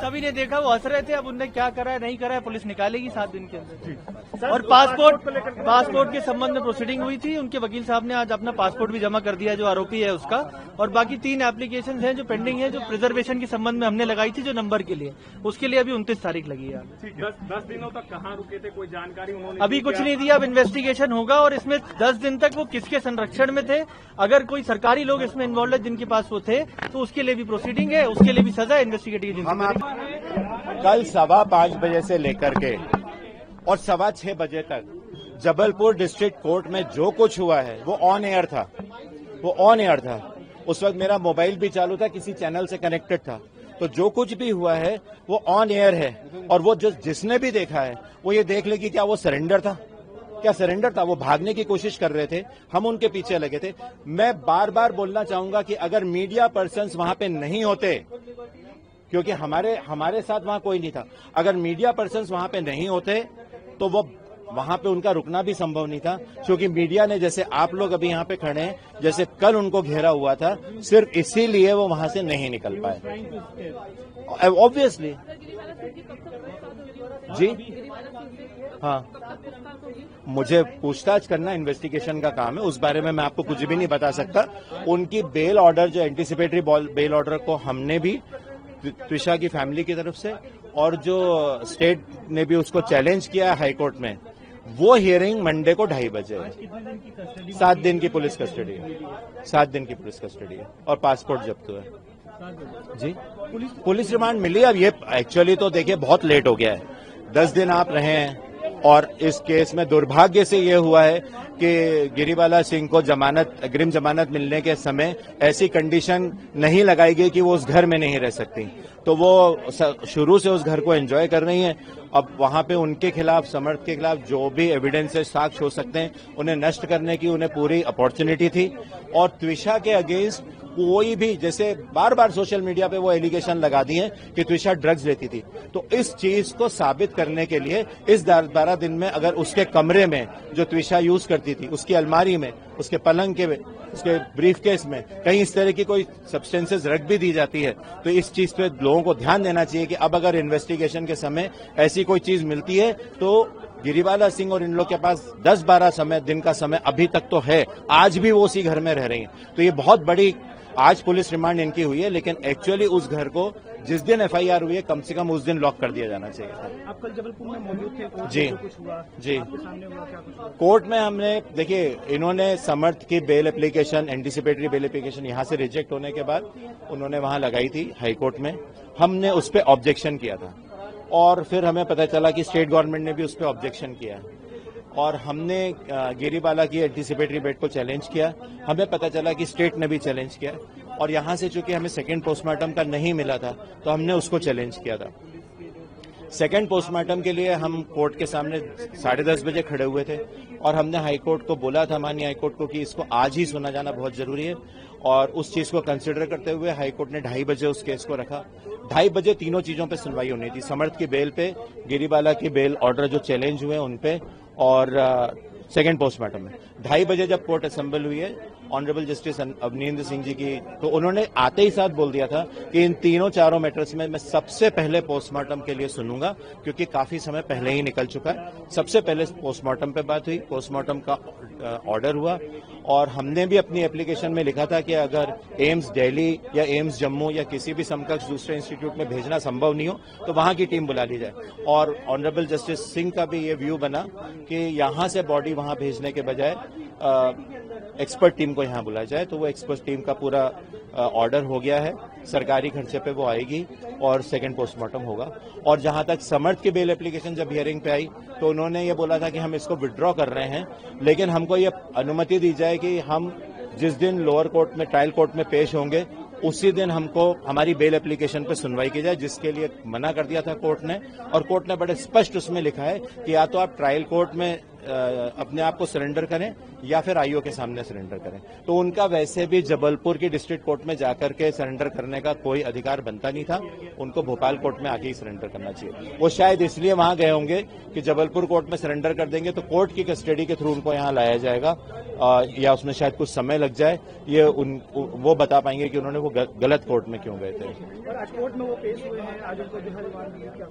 सभी ने देखा, वो हंस रहे थे। अब उनने क्या करा है नहीं करा है पुलिस निकालेगी 7 दिन के अंदर। और पासपोर्ट के संबंध में प्रोसीडिंग हुई थी। उनके वकील साहब ने आज अपना पासपोर्ट भी जमा कर दिया जो आरोपी है उसका। और बाकी 3 एप्लीकेशन हैं जो पेंडिंग है, जो प्रिजर्वेशन के संबंध में हमने लगाई थी जो नंबर के लिए, उसके लिए अभी 29 तारीख लगी है। 10 दिनों तक कहाँ रुके थे, कोई जानकारी उन्होंने अभी कुछ नहीं दिया। अब इन्वेस्टिगेशन होगा और इसमें 10 दिन तक वो किसके संरक्षण में थे, अगर कोई सरकारी लोग इसमें इन्वॉल्व है जिनके पास वो थे तो उसके लिए भी प्रोसीडिंग है, उसके लिए भी सजा है। इन्वेस्टिगेटिव कल 5:15 बजे से लेकर के और 6:15 बजे तक जबलपुर डिस्ट्रिक्ट कोर्ट में जो कुछ हुआ है वो ऑन एयर था, वो ऑन एयर था। उस वक्त मेरा मोबाइल भी चालू था, किसी चैनल से कनेक्टेड था। तो जो कुछ भी हुआ है वो ऑन एयर है। और वो जिसने भी देखा है वो ये देख ले कि क्या वो सरेंडर था, क्या सरेंडर था। वो भागने की कोशिश कर रहे थे, हम उनके पीछे लगे थे। मैं बार बार बोलना चाहूंगा कि अगर मीडिया पर्सन्स वहां पे नहीं होते, क्योंकि हमारे साथ वहां कोई नहीं था, अगर मीडिया पर्सन्स वहां पे नहीं होते तो वो वहां पे उनका रुकना भी संभव नहीं था। क्योंकि मीडिया ने, जैसे आप लोग अभी यहाँ पे खड़े हैं, जैसे कल उनको घेरा हुआ था, सिर्फ इसीलिए वो वहां से नहीं निकल पाए। ऑब्वियसली जी हाँ, मुझे पूछताछ करना इन्वेस्टिगेशन का काम है, उस बारे में मैं आपको कुछ भी नहीं बता सकता। उनकी बेल ऑर्डर, जो एंटीसिपेटरी बेल ऑर्डर को हमने भी त्विषा की फैमिली की तरफ से, और जो स्टेट ने भी उसको चैलेंज किया हाईकोर्ट में, वो हियरिंग मंडे को 2:30 बजे है। 7 दिन की पुलिस कस्टडी है, 7 दिन की पुलिस कस्टडी है और पासपोर्ट जब्त हुआ है जी। पुलिस रिमांड मिली। अब ये एक्चुअली तो देखिए बहुत लेट हो गया है, 10 दिन आप रहे हैं। और इस केस में दुर्भाग्य से ये हुआ है कि गिरिबाला सिंह को अग्रिम जमानत मिलने के समय ऐसी कंडीशन नहीं लगाई गई कि वो उस घर में नहीं रह सकती। तो वो शुरू से उस घर को एंजॉय कर रही हैं। अब वहां पे उनके खिलाफ, समर्थ के खिलाफ जो भी एविडेंस है, साक्ष्य हो सकते हैं, उन्हें नष्ट करने की उन्हें पूरी अपॉर्चुनिटी थी। और त्विषा के अगेंस्ट कोई भी, जैसे बार बार सोशल मीडिया पे वो एलिगेशन लगा दिए कि त्विषा ड्रग्स लेती थी, तो इस चीज को साबित करने के लिए इस 12 दिन में अगर उसके कमरे में जो त्विषा यूज करती थी, उसकी अलमारी में, उसके पलंग के, उसके ब्रीफकेस में कहीं इस तरह की कोई सब्सटेंसेस रख भी दी जाती है, तो इस चीज पे लोगों को ध्यान देना चाहिए कि अब अगर इन्वेस्टिगेशन के समय ऐसी कोई चीज मिलती है तो गिरिबाला सिंह और इन लोग के पास 10-12 दिन का समय अभी तक तो है। आज भी वो उसी घर में रह रही हैं। तो ये बहुत बड़ी आज पुलिस रिमांड इनकी हुई है, लेकिन एक्चुअली उस घर को जिस दिन एफआईआर हुई है कम से कम उस दिन लॉक कर दिया जाना चाहिए था। आप कल जबलपुर में मौजूद थे? जी कुछ हुआ जी, आपके सामने हुआ, क्या कुछ हुआ? कोर्ट में हमने, देखिए, इन्होंने समर्थ की bail application, anticipatory bail application यहाँ से रिजेक्ट होने के बाद उन्होंने वहां लगाई थी हाईकोर्ट में। हमने उस पर ऑब्जेक्शन किया था और फिर हमें पता चला कि स्टेट गवर्नमेंट ने भी उस पर ऑब्जेक्शन किया और हमने गिरिबाला की एंटीसिपेटरी बेल को चैलेंज किया। हमें पता चला कि स्टेट ने भी चैलेंज किया और यहां से चूंकि हमें सेकेंड पोस्टमार्टम का नहीं मिला था तो हमने उसको चैलेंज किया था। सेकेंड पोस्टमार्टम के लिए हम कोर्ट के सामने 10:30 बजे खड़े हुए थे और हमने हाईकोर्ट को बोला था, माननीय हाईकोर्ट को, कि इसको आज ही सुना जाना बहुत जरूरी है। और उस चीज को कंसिडर करते हुए हाईकोर्ट ने 2:30 बजे उस केस को रखा। 2:30 बजे तीनों चीजों पे सुनवाई होनी थी, समर्थ की बेल पे, गिरिबाला की बेल ऑर्डर जो चैलेंज हुए उन पे, और सेकेंड पोस्टमार्टम में। 2:30 बजे जब कोर्ट असेंबल हुई है ऑनरेबल जस्टिस अवनींद्र सिंह जी की, तो उन्होंने आते ही साथ बोल दिया था कि इन चारों मैटर्स में मैं सबसे पहले पोस्टमार्टम के लिए सुनूंगा, क्योंकि काफी समय पहले ही निकल चुका है। सबसे पहले पोस्टमार्टम पे बात हुई, पोस्टमार्टम का ऑर्डर हुआ और हमने भी अपनी एप्लीकेशन में लिखा था कि अगर एम्स दिल्ली या एम्स जम्मू या किसी भी समकक्ष दूसरे इंस्टीट्यूट में भेजना संभव नहीं हो तो वहां की टीम बुला ली जाए। और ऑनरेबल जस्टिस सिंह का भी ये व्यू बना कि यहां से बॉडी वहां भेजने के बजाय एक्सपर्ट टीम को यहां बुलाया जाए। तो वो एक्सपर्ट टीम का पूरा ऑर्डर हो गया है, सरकारी खर्चे पे वो आएगी और सेकंड पोस्टमार्टम होगा। और जहां तक समर्थ की बेल एप्लीकेशन जब हियरिंग पे आई तो उन्होंने ये बोला था कि हम इसको विड्रॉ कर रहे हैं, लेकिन हमको ये अनुमति दी जाए कि हम जिस दिन लोअर कोर्ट में, ट्रायल कोर्ट में पेश होंगे उसी दिन हमको हमारी बेल एप्लीकेशन पे सुनवाई की जाए, जिसके लिए मना कर दिया था कोर्ट ने। और कोर्ट ने बड़े स्पष्ट उसमें लिखा है कि या तो आप ट्रायल कोर्ट में अपने आप को सरेंडर करें या फिर आईओ के सामने सरेंडर करें। तो उनका वैसे भी जबलपुर की डिस्ट्रिक्ट कोर्ट में जाकर के सरेंडर करने का कोई अधिकार बनता नहीं था, उनको भोपाल कोर्ट में आके ही सरेंडर करना चाहिए। वो शायद इसलिए वहां गए होंगे कि जबलपुर कोर्ट में सरेंडर कर देंगे तो कोर्ट की कस्टडी के थ्रू उनको यहाँ लाया जाएगा या उसमें शायद कुछ समय लग जाए। ये वो बता पाएंगे कि उन्होंने वो गलत कोर्ट में क्यों गए थे। और आज कोर्ट में वो पेश हुए हैं, आज उनको जो है रिमांड दिया, क्या